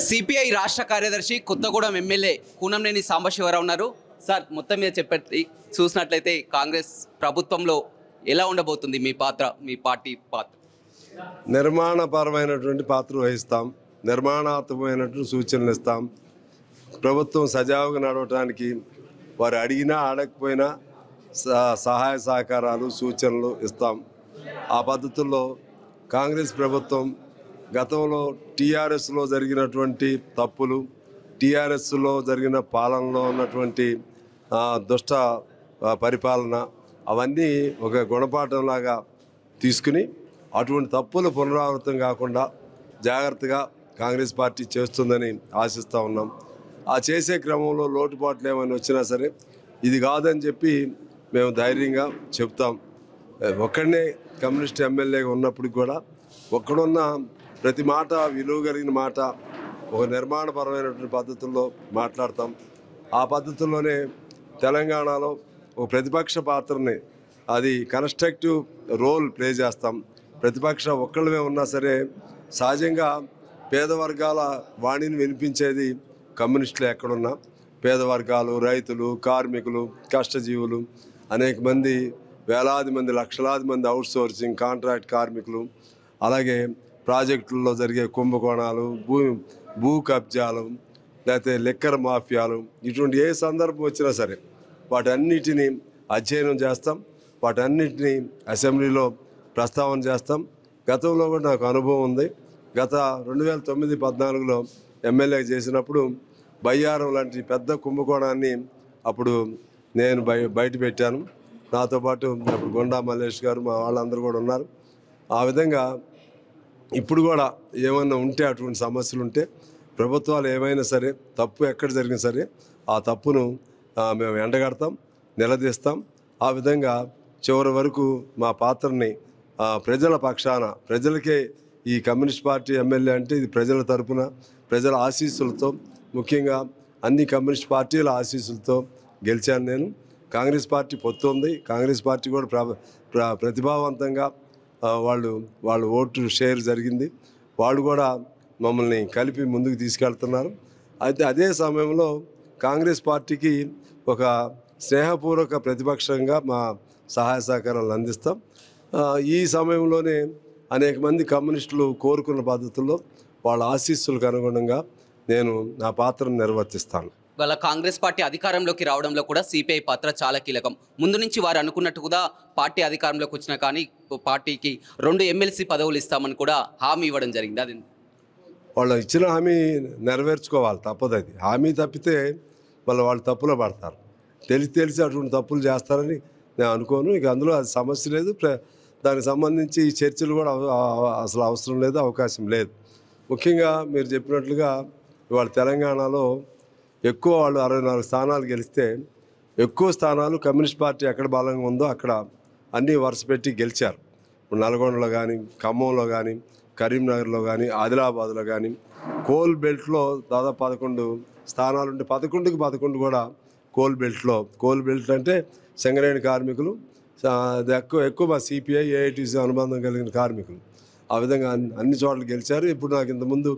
CPI రాష్ట్ర కార్యదర్శి Kothagudem MLA Kunamneni Sambasivarao ఉన్నారు. సార్, మొత్తం మీద చెప్పి చూసినట్లయితే కాంగ్రెస్ ప్రభుత్వంలో ఎలా ఉండబోతుంది మీ పాత్ర, మీ పార్టీ పాత్ర? నిర్మాణపరమైనటువంటి పాత్ర వహిస్తాం, నిర్మాణాత్మకమైనటువంటి సూచనలు ఇస్తాం. ప్రభుత్వం సజావుగా నడవటానికి వారు అడిగినా అడగకపోయినా సహాయ సహకారాలు సూచనలు ఇస్తాం. ఆ పద్ధతుల్లో కాంగ్రెస్ ప్రభుత్వం గతంలో టీఆర్ఎస్లో జరిగినటువంటి తప్పులు, టీఆర్ఎస్లో జరిగిన పాలనలో ఉన్నటువంటి దుష్ట పరిపాలన అవన్నీ ఒక గుణపాఠంలాగా తీసుకుని అటువంటి తప్పులు పునరావృతం కాకుండా జాగ్రత్తగా కాంగ్రెస్ పార్టీ చేస్తుందని ఆశిస్తూ ఉన్నాం. ఆ చేసే క్రమంలో లోటుపాట్లు ఏమైనా వచ్చినా సరే ఇది కాదని చెప్పి మేము ధైర్యంగా చెప్తాం. ఒక్కడనే కమ్యూనిస్ట్ ఎమ్మెల్యేగా ఉన్నప్పుడు కూడా ఒక్కడున్న ప్రతి మాట విలువ కలిగిన మాట ఒక నిర్మాణపరమైనటువంటి పద్ధతుల్లో మాట్లాడతాం. ఆ పద్ధతుల్లోనే తెలంగాణలో ఒక ప్రతిపక్ష పాత్రని అది కన్స్ట్రక్టివ్ రోల్ ప్లే చేస్తాం. ప్రతిపక్ష ఒక్కళ్ళమే ఉన్నా సరే సహజంగా పేద వర్గాల వాణిని వినిపించేది కమ్యూనిస్టులు ఎక్కడున్నా. పేద వర్గాలు, రైతులు, కార్మికులు, కష్టజీవులు, అనేక మంది, వేలాది మంది, లక్షలాది మంది అవుట్సోర్సింగ్ కాంట్రాక్ట్ కార్మికులు, అలాగే ప్రాజెక్టుల్లో జరిగే కుంభకోణాలు, భూ కబ్జాలు, లేకపోతే లిక్కర్ మాఫియాలు, ఇటువంటి ఏ సందర్భం వచ్చినా సరే వాటన్నిటిని అధ్యయనం చేస్తాం, వాటన్నిటిని అసెంబ్లీలో ప్రస్తావన చేస్తాం. గతంలో కూడా నాకు అనుభవం ఉంది. గత 2009-14లో ఎమ్మెల్యే చేసినప్పుడు బయ్యారం లాంటి పెద్ద కుంభకోణాన్ని అప్పుడు నేను బయట పెట్టాను. నాతో పాటు అప్పుడు గుండా మల్లేష్ గారు, మా వాళ్ళందరూ కూడా ఉన్నారు. ఆ విధంగా ఇప్పుడు కూడా ఏమన్నా ఉంటే అటువంటి సమస్యలు ఉంటే ప్రభుత్వాలు ఏమైనా సరే తప్పు ఎక్కడ జరిగినా సరే ఆ తప్పును మేము ఎండగడతాం, నిలదీస్తాం. ఆ విధంగా చివరి వరకు మా పాత్రని ప్రజల పక్షాన, ప్రజలకే ఈ కమ్యూనిస్ట్ పార్టీ ఎమ్మెల్యే అంటే ఇది ప్రజల తరపున, ప్రజల ఆశీస్సులతో, ముఖ్యంగా అన్ని కమ్యూనిస్ట్ పార్టీల ఆశీస్సులతో గెలిచాను నేను. కాంగ్రెస్ పార్టీ పొత్తు ఉంది. కాంగ్రెస్ పార్టీ కూడా ప్రతిభావంతంగా వాళ్ళు ఓటు షేర్ జరిగింది. వాళ్ళు కూడా మమ్మల్ని కలిపి ముందుకు తీసుకెళ్తున్నారు. అయితే అదే సమయంలో కాంగ్రెస్ పార్టీకి ఒక స్నేహపూర్వక ప్రతిపక్షంగా మా సహాయ సహకారాలు అందిస్తాం. ఈ సమయంలోనే అనేక మంది కమ్యూనిస్టులు కోరుకున్న పద్ధతుల్లో వాళ్ళ ఆశీస్సులకు అనుగుణంగా నేను నా పాత్రను నిర్వర్తిస్తాను. వాళ్ళ కాంగ్రెస్ పార్టీ అధికారంలోకి రావడంలో కూడా సిపిఐ పాత్ర చాలా కీలకం. ముందు నుంచి వారు అనుకున్నట్టు కూడా పార్టీ అధికారంలోకి వచ్చినా కానీ పార్టీకి 2 ఎమ్మెల్సీ పదవులు ఇస్తామని కూడా హామీ ఇవ్వడం జరిగింది. అది వాళ్ళు ఇచ్చిన హామీ నెరవేర్చుకోవాలి, తప్పదు. అది హామీ తప్పితే వాళ్ళు తప్పులో పడతారు. తెలిసి అటువంటి తప్పులు చేస్తారని నేను అనుకోను. ఇక అందులో అది సమస్య లేదు. దానికి సంబంధించి చర్చలు కూడా అసలు అవసరం లేదు, అవకాశం లేదు. ముఖ్యంగా మీరు చెప్పినట్లుగా ఇవాళ తెలంగాణలో ఎక్కువ వాళ్ళు 64 స్థానాలు గెలిస్తే ఎక్కువ స్థానాలు కమ్యూనిస్ట్ పార్టీ ఎక్కడ బలంగా ఉందో అక్కడ అన్నీ వరుస పెట్టి గెలిచారు. ఇప్పుడు నల్గొండలో కానీ, ఖమ్మంలో కానీ, కరీంనగర్లో కానీ, ఆదిలాబాద్లో కానీ, కోల్ బెల్ట్లో దాదాపు 11 స్థానాలు ఉంటే 11కి 11 కూడా కోల్ బెల్ట్లో. కోల్ బెల్ట్ అంటే సింగరేణి కార్మికులు, అది ఎక్కువ మా సిపిఐ ఏఐటీసీ అనుబంధం కలిగిన కార్మికులు. ఆ విధంగా అన్ని చోట్ల గెలిచారు. ఇప్పుడు నాకు ఇంతకుముందు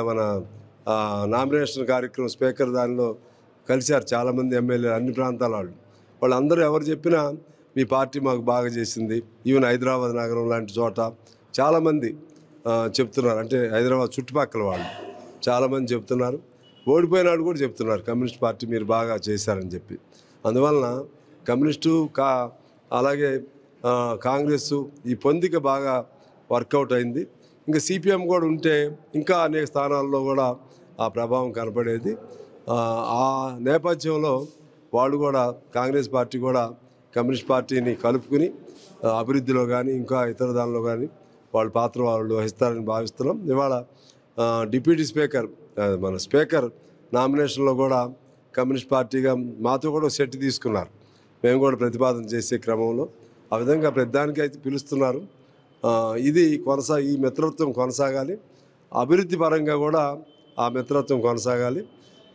మన నామినేషన్ కార్యక్రమం స్పీకర్ దానిలో కలిశారు చాలామంది ఎమ్మెల్యేలు, అన్ని ప్రాంతాల వాళ్ళందరూ ఎవరు చెప్పినా మీ పార్టీ మాకు బాగా చేసింది. ఈవెన్ హైదరాబాద్ నగరం లాంటి చోట చాలామంది చెప్తున్నారు. అంటే హైదరాబాద్ చుట్టుపక్కల వాళ్ళు చాలామంది చెప్తున్నారు. ఓడిపోయినాడు కూడా చెప్తున్నారు కమ్యూనిస్ట్ పార్టీ మీరు బాగా చేశారని చెప్పి. అందువలన కమ్యూనిస్టు అలాగే కాంగ్రెస్ ఈ పొందిక బాగా వర్కౌట్ అయింది. ఇంకా సిపిఎం కూడా ఉంటే ఇంకా అనేక స్థానాల్లో కూడా ఆ ప్రభావం కనపడేది. ఆ నేపథ్యంలో వాళ్ళు కూడా, కాంగ్రెస్ పార్టీ కూడా కమ్యూనిస్ట్ పార్టీని కలుపుకుని అభివృద్ధిలో కానీ ఇంకా ఇతర దానిలో కానీ వాళ్ళ పాత్ర వాళ్ళు వహిస్తారని భావిస్తున్నాం. ఇవాళ డిప్యూటీ స్పీకర్, మన స్పీకర్ నామినేషన్లో కూడా కమ్యూనిస్ట్ పార్టీగా మాతో కూడా సెట్ తీసుకున్నారు. మేము కూడా ప్రతిపాదన చేసే క్రమంలో ఆ విధంగా ప్రతిదానికి అయితే పిలుస్తున్నారు. ఇది ఈ మిత్రత్వం కొనసాగాలి. అభివృద్ధి పరంగా కూడా ఆ మిత్రత్వం కొనసాగాలి.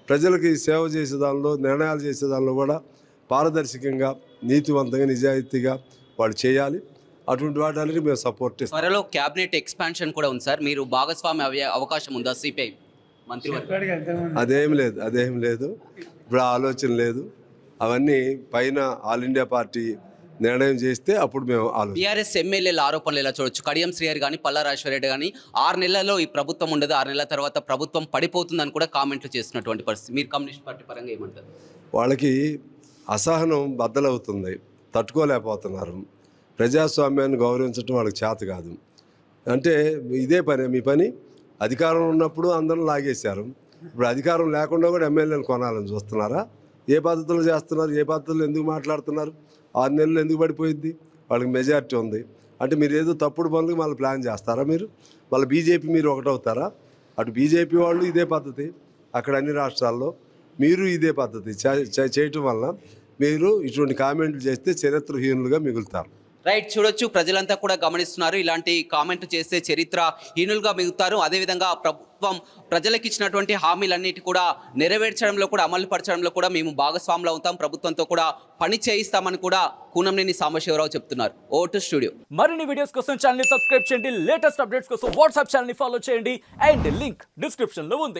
ప్రజలకి సేవ చేసే దానిలో, నిర్ణయాలు చేసే దానిలో కూడా పారదర్శకంగా, నీతివంతంగా, నిజాయితీగా వాళ్ళు చేయాలి. అటువంటి వాటికి మేము సపోర్ట్ ఇస్తాం. త్వరలో క్యాబినెట్ ఎక్స్పాన్షన్ కూడా ఉంది సార్, మీరు భాగస్వామి అయ్యే అవకాశం ఉందా సిపిఐ మంత్రివర్గం? అదేం లేదు, ఇప్పుడు ఆలోచన లేదు. అవన్నీ పైన ఆల్ ఇండియా పార్టీ నిర్ణయం చేస్తే అప్పుడు మేము ఆలోచన. టీఆర్ఎస్ ఎమ్మెల్యేల ఆరోపణలు ఎలా చూడొచ్చు? కడియం శ్రీహరి కానీ పల్లా రాజశేఖర రెడ్డి కానీ 6 నెలల్లో ఈ ప్రభుత్వం ఉండదు, 6 నెలల తర్వాత ప్రభుత్వం పడిపోతుందని కూడా కామెంట్లు చేస్తున్నటువంటి పరిస్థితి. మీరు కమ్యూనిస్ట్ పార్టీ పరంగా ఏమంటారు? వాళ్ళకి అసహనం బద్దలవుతుంది, తట్టుకోలేకపోతున్నారు. ప్రజాస్వామ్యాన్ని గౌరవించడం వాళ్ళకి చేత కాదు. అంటే ఇదే పని మీ పని. అధికారం ఉన్నప్పుడు అందరం లాగేశారు, ఇప్పుడు అధికారం లేకుండా కూడా ఎమ్మెల్యేలు కొనాలని చూస్తున్నారా? ఏ పద్ధతిలో చేస్తున్నారు? ఏ పద్ధతిలో ఎందుకు మాట్లాడుతున్నారు? 6 నెలలు ఎందుకు పడిపోయింది? వాళ్ళకి మెజారిటీ ఉంది అంటే మీరు ఏదో తప్పుడు పనులకు మళ్ళీ ప్లాన్ చేస్తారా? మీరు మళ్ళీ బీజేపీ మీరు ఒకటవుతారా? అటు బీజేపీ వాళ్ళు ఇదే పద్ధతి, అక్కడ అన్ని రాష్ట్రాల్లో మీరు ఇదే పద్ధతి చేయటం వల్ల మీరు ఇటువంటి కామెంట్లు చేస్తే చరిత్రహీనులుగా మిగులుతారు. రైట్, చూడొచ్చు, ప్రజలంతా కూడా గమనిస్తున్నారు. ఇలాంటి కామెంట్ చేస్తే చరిత్రహీనులుగా మిగులుతారు. అదేవిధంగా ప్రభుత్వం ప్రజలకు ఇచ్చినటువంటి హామీలన్నిటి కూడా నెరవేర్చడంలో కూడా అమలు పరచడంలో కూడా మేము భాగస్వాములు అవుతాం, ప్రభుత్వంతో కూడా పని చేయిస్తామని కూడా కూనంనేని సాంబశివరావు చెప్తున్నారు. Over to studio. మరిన్ని వీడియోస్ కోసం ఛానల్ ని సబ్స్క్రైబ్ చేయండి, లేటెస్ట్ అప్డేట్స్ కోసం వాట్సాప్ ఛానల్ ని ఫాలో చేయండి అండ్ లింక్ డిస్క్రిప్షన్ లో ఉంది.